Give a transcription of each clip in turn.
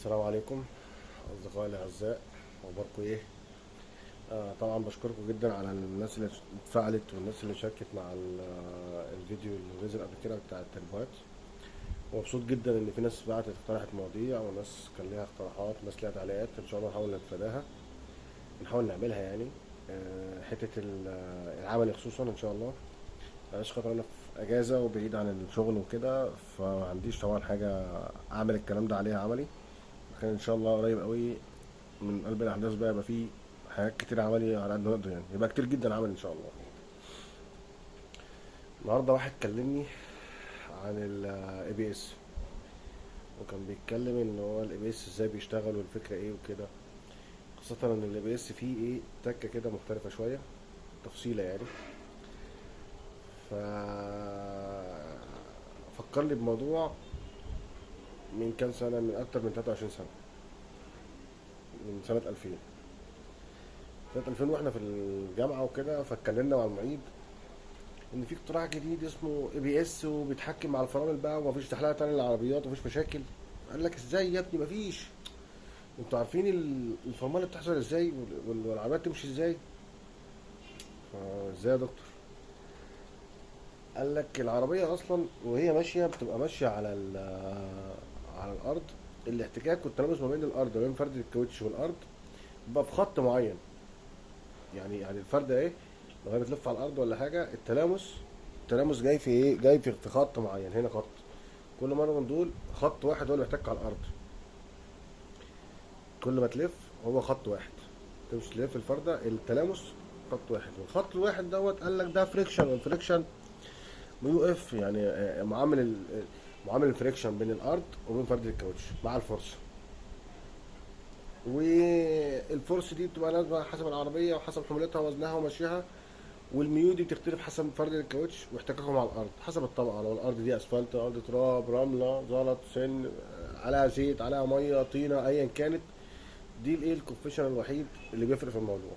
السلام عليكم أصدقائي الأعزاء. أخباركم إيه؟ طبعا بشكركم جدا على الناس اللي اتفاعلت والناس اللي شاركت مع الفيديو اللي نزل قبل كده بتاع التربوهات. ومبسوط جدا إن في ناس بعتت اقترحت مواضيع وناس كان ليها اقتراحات وناس ليها تعليقات. إن شاء الله نحاول نتفاداها، نحاول نعملها يعني. حتة العمل خصوصا إن شاء الله. معلش خاطر أنا في أجازة وبعيد عن الشغل وكده، فما عنديش طبعا حاجة أعمل الكلام ده عليها عملي. لكن إن شاء الله قريب قوي من قلب الاحداث بقى يبقى فيه حاجات كتير عملي على قد ما نقدر، يعني يبقى كتير جدا عملي ان شاء الله. النهارده واحد كلمني عن الاي بي اس، وكان بيتكلم ان هو الاي بي اس ازاي بيشتغل والفكره ايه وكده. خاصه ان الاي بي اس فيه ايه تكه كده مختلفه شويه، تفصيله يعني. ف فكرني بموضوع من كام سنه، من اكتر من 23 سنه، من سنه 2000. سنه 2000 واحنا في الجامعه وكده، فاتكلمنا مع المعيد ان في اختراع جديد اسمه اي بي اس وبيتحكم مع الفرامل بقى، ومفيش تحلية تاني للعربيات ومفيش مشاكل. قال لك ازاي يا ابني مفيش؟ انتوا عارفين الفرمله بتحصل ازاي والعربيات تمشي ازاي؟ ازاي يا دكتور؟ قال لك العربيه اصلا وهي ماشيه بتبقى ماشيه على الارض. الاحتكاك والتلامس ما بين الارض وما بين فرد الكاوتش والارض بيبقى في خط معين. يعني الفرده ايه، لو هي بتلف على الارض ولا حاجه، التلامس جاي في ايه، جاي في خط معين. هنا خط، كل مره من دول خط واحد هو اللي محتك على الارض. كل ما تلف هو خط واحد، تمشي تلف الفرده التلامس خط واحد. والخط الواحد دوت قال لك ده فريكشن، والفريكشن يو اف يعني معامل الفريكشن بين الارض وبين فرد الكاوتش مع الفرصه. والفرص دي بتبقى نازله حسب العربيه وحسب حمولتها ووزنها ومشيها. والميو دي بتختلف حسب فرد الكاوتش واحتكاكهم على الارض حسب الطبقه. لو الارض دي اسفلت، ارض تراب، رمله، زلط، سن، عليها زيت، عليها ميه، طينه، ايا كانت، دي الايه الكوفيشن الوحيد اللي بيفرق في الموضوع.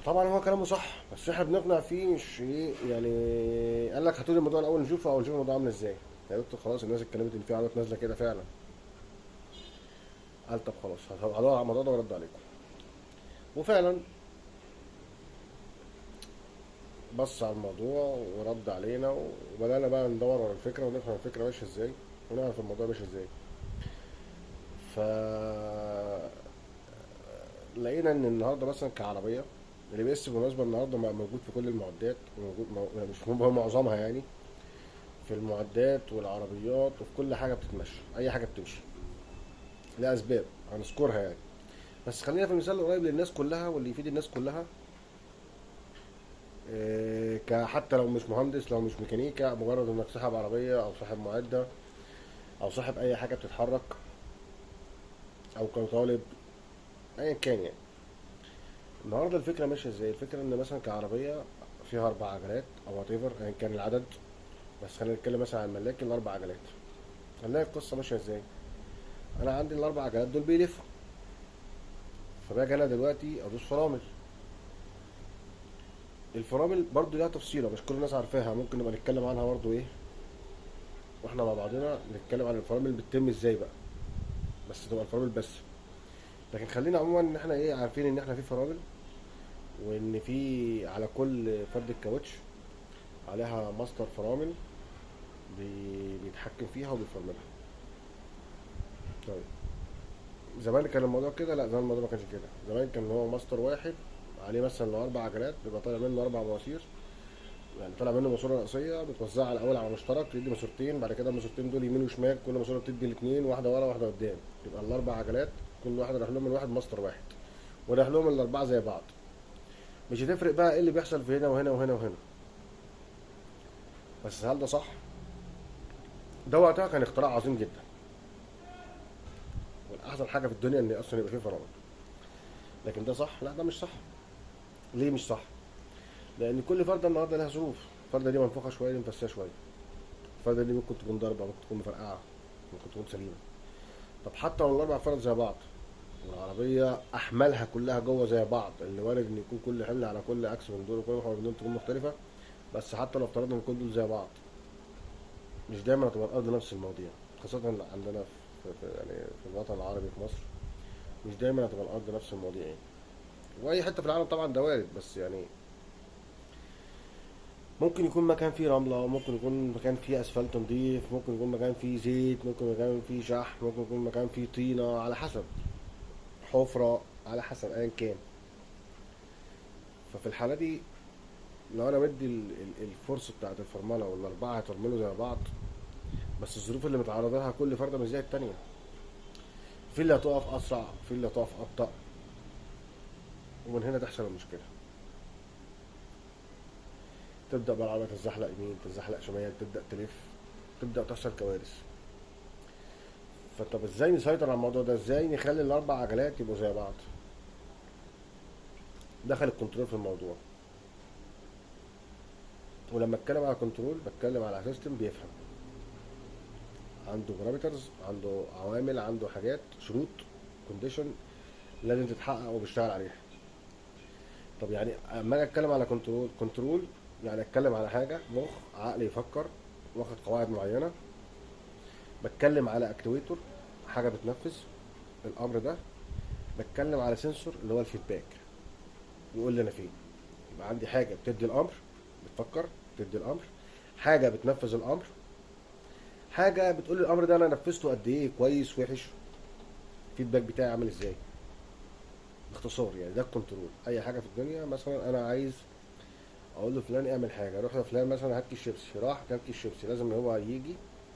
طبعا هو كلامه صح، بس احنا بنقنع فيه مش ايه يعني. قال لك هاتوا لي الموضوع الاول نشوفه، او نشوف الموضوع عامل ازاي. يا دكتور خلاص الناس اتكلمت ان في عربيات نازله كده فعلا. قال طب خلاص هدور على الموضوع ده وارد عليكم. وفعلا بص على الموضوع ورد علينا، وبدأنا بقى ندور على الفكرة ونفهم الفكرة ماشية ازاي، ونعرف الموضوع ماشي ازاي. ف لقينا ان النهارده مثلا كعربية الاي بي اس بالمناسبة النهارده موجود في كل المعدات، وموجود يعني مش هو معظمها يعني، في المعدات والعربيات وفي كل حاجة بتتمشى، أي حاجة بتمشي لأسباب هنذكرها يعني. بس خلينا في المثال القريب للناس كلها واللي يفيد الناس كلها. حتى لو مش مهندس، لو مش ميكانيكا، مجرد انك صاحب عربية او صاحب معدة او صاحب اي حاجة بتتحرك، او كطالب، ايا كان يعني. النهارده الفكرة ماشية ازاي؟ الفكرة ان مثلا كعربية فيها 4 عجلات او وات ايفر ايا كان العدد، بس خلينا نتكلم مثلا عن الملاك ال4 عجلات. هنلاقي القصة ماشية ازاي. انا عندي ال4 عجلات دول بيلفوا، فباجي انا دلوقتي ادوس فرامل. الفرامل برضو ليها تفصيلة مش كل الناس عارفاها، ممكن نبقى نتكلم عنها برضو ايه واحنا مع بعضنا، نتكلم عن الفرامل بتتم ازاي بقى، بس تبقى الفرامل بس. لكن خلينا عموما ان احنا ايه عارفين ان احنا في فرامل، وان في على كل فرد الكاوتش عليها ماستر فرامل بيتحكم فيها وبيفرملها. طيب زمان كان الموضوع كده؟ لا، زمان الموضوع ما كانش كده. زمان كان هو ماستر واحد عليه مثلا لو 4 عجلات بيبقى طالع منه 4 مواسير. يعني طالع منه ماسوره رئيسيه بتوزعها الاول على مشترك تدي ماسورتين، بعد كده الماسورتين دول يمين وشمال، كل ماسوره بتدي الاثنين، واحده ورا واحده قدام. يبقى ال4 عجلات كل واحد راح لهم من واحد ماستر واحد، وراح لهم الاربعه زي بعض. مش هتفرق بقى ايه اللي بيحصل في هنا وهنا وهنا وهنا. بس هل ده صح؟ ده وقتها كان اختراع عظيم جدا، والاحسن حاجه في الدنيا ان اصلا يبقى فيه فرامل. لكن ده صح؟ لا، ده مش صح. ليه مش صح؟ لان كل فرده النهارده لها ظروف. الفرده دي منفوخه شويه، دي مفسيه شويه. الفرده دي ممكن تكون ضاربه، ممكن تكون مفرقعه، ممكن تكون سليمه. طب حتى لو ال4 فرد زي بعض والعربيه احمالها كلها جوه زي بعض، اللي وارد ان يكون كل حمل على كل اكس من دول وكل محور من دول تكون مختلفه. بس حتى لو افترضنا ان كل دول زي بعض، مش دايما هتبقى الارض نفس المواضيع. خاصه عندنا يعني في الوطن العربي في مصر مش دايما هتبقى الارض نفس المواضيع يعني. واي حته في العالم طبعا ده وارد، بس يعني ممكن يكون مكان فيه رمله، ممكن يكون مكان فيه اسفلت نضيف، ممكن يكون مكان فيه زيت، ممكن مكان فيه شحم، ممكن يكون مكان فيه طينه، على حسب حفره، على حسب ايا كان. ففي الحاله دي لو انا مدي الفرصه بتاعت الفرمله والاربعه هيترملوا زي بعض، بس الظروف اللي متعرض لها كل فرده مش زي التانيه. في اللي هتقف اسرع، في اللي هتقف ابطا، ومن هنا تحصل المشكله. تبدا بقى العربيه تتزحلق يمين، تتزحلق شمال، تبدا تلف، تبدا تحصل كوارث. فطب ازاي نسيطر على الموضوع ده؟ ازاي نخلي الاربع عجلات يبقوا زي بعض؟ دخل الكنترول في الموضوع. ولما اتكلم على كنترول بتكلم على سيستم بيفهم، عنده بارامترز، عنده عوامل، عنده حاجات، شروط، كونديشن لازم تتحقق وبيشتغل عليها. طب يعني اما اجي اتكلم على كنترول يعني اتكلم على حاجه مخ عقل يفكر، واخد قواعد معينه. بتكلم على اكتويتور، حاجه بتنفذ الامر ده. بتكلم على سنسور اللي هو الفيدباك، يقول لي انا فين. يبقى عندي حاجه بتدي الامر، بتفكر، بتدي الامر. حاجه بتنفذ الامر. حاجه بتقول لي الامر ده انا نفذته قد ايه، كويس، وحش، الفيدباك بتاعي عامل ازاي. باختصار يعني ده الكنترول. اي حاجه في الدنيا مثلا انا عايز اقول له فلان اعمل حاجه، اروح لفلان مثلا هات كيس شيبسي، راح جاب كيس شيبسي، لازم هو يجي،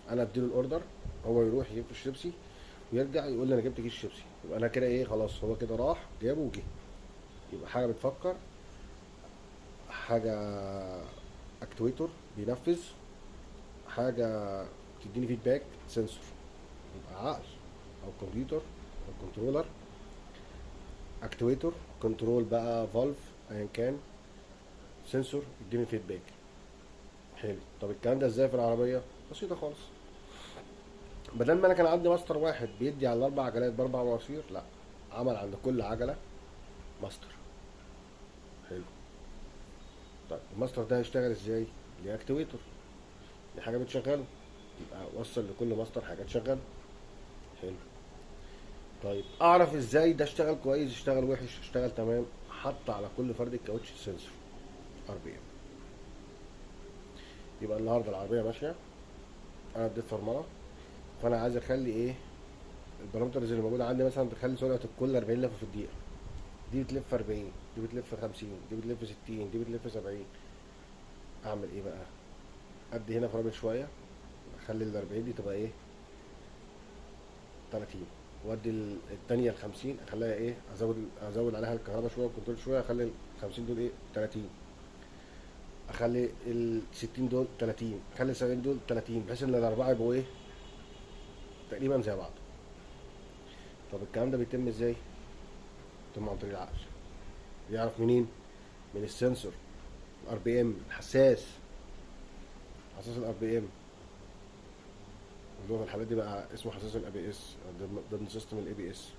انا اديله الاوردر، هو يروح يجيب كيس شيبسي ويرجع يقول لي انا جبت كيس شيبسي. يبقى انا كده ايه، خلاص هو كده راح جابه وجه. يبقى حاجه بتفكر، حاجه اكتويتور بينفذ، حاجه بتديني فيدباك سنسور. يبقى عقل او كمبيوتر او كنترولر، اكتويتور، كنترول بقى فالف، ايا كان، سنسور يديني فيدباك. حلو. طب الكلام ده ازاي في العربيه؟ بسيطه خالص. بدل ما انا كان عندي ماستر واحد بيدي على الاربع عجلات باربع مواسير، لا، عمل عند كل عجله ماستر. حلو. طيب الماستر ده هيشتغل ازاي؟ ليه اكتويتور، دي حاجه بتشغله، يبقى وصل لكل ماستر حاجه تشغله. حلو. طيب اعرف ازاي ده اشتغل كويس، اشتغل وحش، اشتغل تمام؟ حط على كل فرد الكاوتش سنسور ار بي ام. يبقى النهارده العربيه ماشيه، انا اديت فرمله، فانا عايز اخلي ايه البارامترز اللي موجوده عندي، مثلا تخلي سرعه الكل 40 لفه في الدقيقه. دي بتلف 40، دي بتلف 50، دي بتلف 60، دي بتلف 70. اعمل ايه بقى؟ ادي هنا فرامل شويه، اخلي ال 40 دي تبقى ايه، 30. وادي التانية ال 50 اخليها ايه، ازود عليها الكهرباء شويه والكنترول شويه، اخلي ال 50 دول ايه، 30. اخلي ال 60 دول 30، اخلي ال 70 دول 30، بحيث ان الاربعه يبقوا ايه، تقريبا زي بعض. طب الكلام ده بيتم ازاي؟ بيتم عن طريق العقل. يعرف منين؟ من السنسور الار بي ام، الحساس، حساس الار بي ام، اللي هو في الحالات دي بقى اسمه حساس الاي بي اس ضمن سيستم الاي بي اس.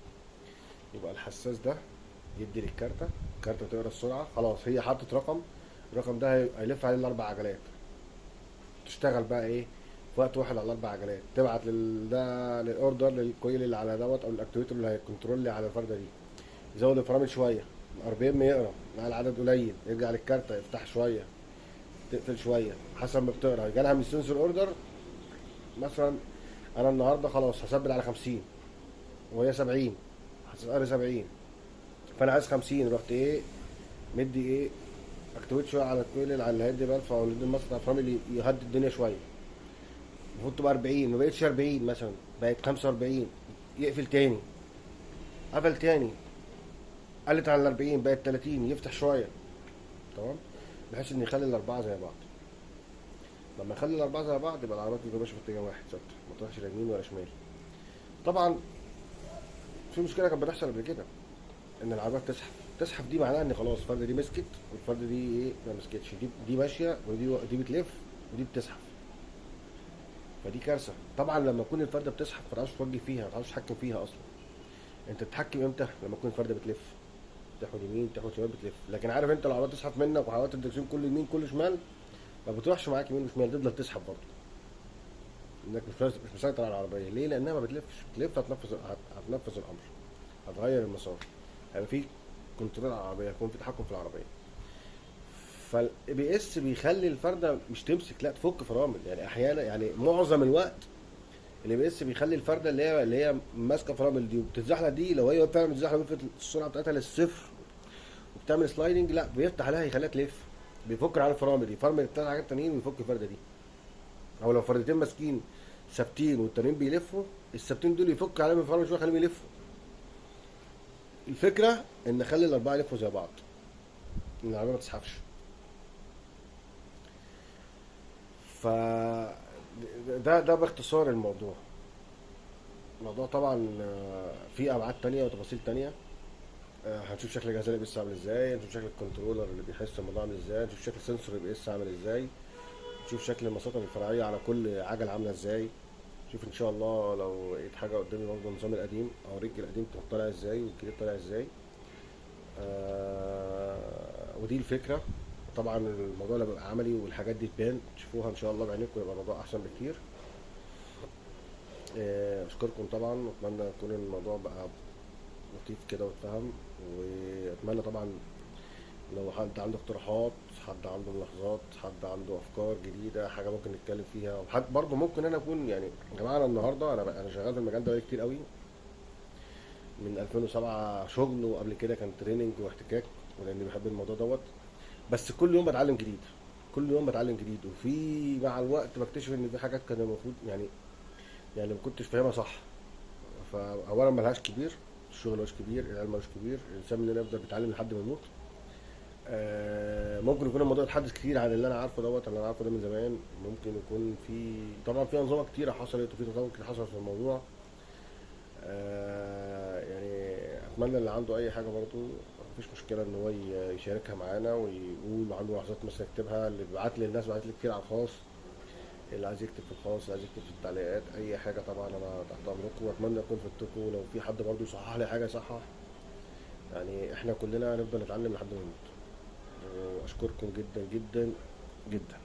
يبقى الحساس ده يدي للكارته، الكارته تقرا السرعه، خلاص هي حطت رقم، الرقم ده هيلف عليه الاربع عجلات. تشتغل بقى ايه، في وقت واحد على الاربع عجلات، تبعت ده للاوردر للكويل اللي على دوت او الاكتويتر اللي هيكنترول لي على الفرده دي، يزود الفرامل شويه، الار بي ام يقرا، مع العدد قليل يرجع للكارته يفتح شويه، تقفل شويه، حسب ما بتقرا. جالها من السنسور اوردر مثلا انا النهارده خلاص هثبت على 50 وهي 70، هتسألي 70، فانا عايز 50، رحت ايه، مدي ايه، اكتويت شويه على الكويل اللي على الهيد بلف او الهيد المصنع فرامل يهدي الدنيا شويه. المفروض تبقى 40، ما بقتش 40 مثلا، بقت 45، يقفل تاني، قفل تاني، قلت على ال 40 بقت 30، يفتح شويه. تمام. بحيث ان يخلي الاربعه زي بعض. لما يخلي الاربعه زي بعض يبقى العربيات تبقى ماشيه في اتجاه واحد ثابته، ما تروحش لا يمين ولا شمال. طبعا في مشكله كانت بتحصل قبل كده، ان العربيات تزحف دي معناها ان خلاص الفرده دي مسكت والفرده دي ايه ما مسكتش، دي ماشيه ودي بتلف ودي بتزحف. فدي كارثه. طبعا لما تكون الفرده بتزحف ما تعرفش توجه فيها، ما تعرفش تتحكم فيها اصلا. انت تتحكم امتى؟ لما تكون الفرده بتلف، تحود يمين تحود شمال بتلف. لكن عارف انت لو العربيه تزحف منك وحركت الدركسيون كل يمين كل شمال، ما بتروحش معاك يمين وشمال، تفضل تزحف برضه. انك مش مسيطر على العربيه. ليه؟ لانها ما بتلفش. بتلف هتنفذ الامر، هتغير المسار، هيبقى في كنترول على العربيه، هيكون في تحكم في العربيه. فالاي بي اس بيخلي الفرده مش تمسك، لا تفك فرامل. يعني احيانا، يعني معظم الوقت الاي بي اس بيخلي الفرده اللي هي ماسكه فرامل دي وبتتزحلق دي، لو هي فعلا بتتزحلق وقفت السرعه بتاعتها للصفر وبتعمل سلايدنج، لا بيفتح عليها يخليها تلف، بيفك على الفرامل دي، فرمل التلات حاجات تانيين ويفك الفرده دي. او لو فردتين ماسكين ثابتين والتانيين بيلفوا، الثابتين دول يفك عليهم الفرامل شويه يخليهم يلفوا. الفكره ان نخلي الاربعه يلفوا زي بعض، ان العربيه ما تسحبش. ف ده باختصار الموضوع. الموضوع طبعا فيه ابعاد تانية وتفاصيل تانية. هنشوف شكل جهاز الاي بي اس عامل ازاي، نشوف شكل الكنترولر اللي بيحس الموضوع عامل ازاي، نشوف شكل سنسور الاي بي اس عامل ازاي، نشوف شكل المساطر الفرعيه على كل عجل عامله ازاي. شوف ان شاء الله لو لقيت حاجه قدامي برضه النظام القديم اوريك القديم طالع ازاي والجديد طالع ازاي. ودي الفكره. طبعا الموضوع اللي بيبقى عملي والحاجات دي تبان تشوفوها ان شاء الله بعينكم، يبقى الموضوع احسن بكتير. اشكركم طبعا، واتمنى يكون الموضوع بقى لطيف كده واتفهم. واتمنى طبعا لو حد عنده اقتراحات، حد عنده ملاحظات، حد عنده افكار جديده، حاجه ممكن نتكلم فيها. وحد برضه ممكن انا اكون يعني، يا جماعه انا النهارده انا شغال في المجال ده بقالي كتير قوي، من 2007 شغل، وقبل كده كان تريننج واحتكاك، ولاني بحب الموضوع دوت. بس كل يوم بتعلم جديد، كل يوم بتعلم جديد. وفي مع الوقت بكتشف ان في حاجات كان المفروض يعني ما كنتش فاهمها صح. فاولا ملهاش كبير، الشغل ملوش كبير، العلم ملوش كبير، الانسان مننا يفضل بيتعلم لحد ما يموت. ممكن يكون الموضوع اتحدث كتير عن اللي انا عارفه دوت، اللي انا عارفه ده من زمان. ممكن يكون في طبعا في انظمه كتيره حصلت وفي تطور كتير حصل في الموضوع. يعني اتمنى اللي عنده اي حاجه برضو مفيش مشكله ان هو يشاركها معانا ويقول عنده ملاحظات مثلا يكتبها. اللي بيبعت لي، الناس بعت لي كتير على الخاص، اللي عايز يكتب في الخاص، اللي عايز يكتب في التعليقات، اي حاجه طبعا انا تحت امركم. واتمنى اكون فدتكم. لو في حد برضو يصحح لي حاجه يصحح. يعني احنا كلنا هنفضل نتعلم لحد ما نموت. واشكركم جدا جدا جدا.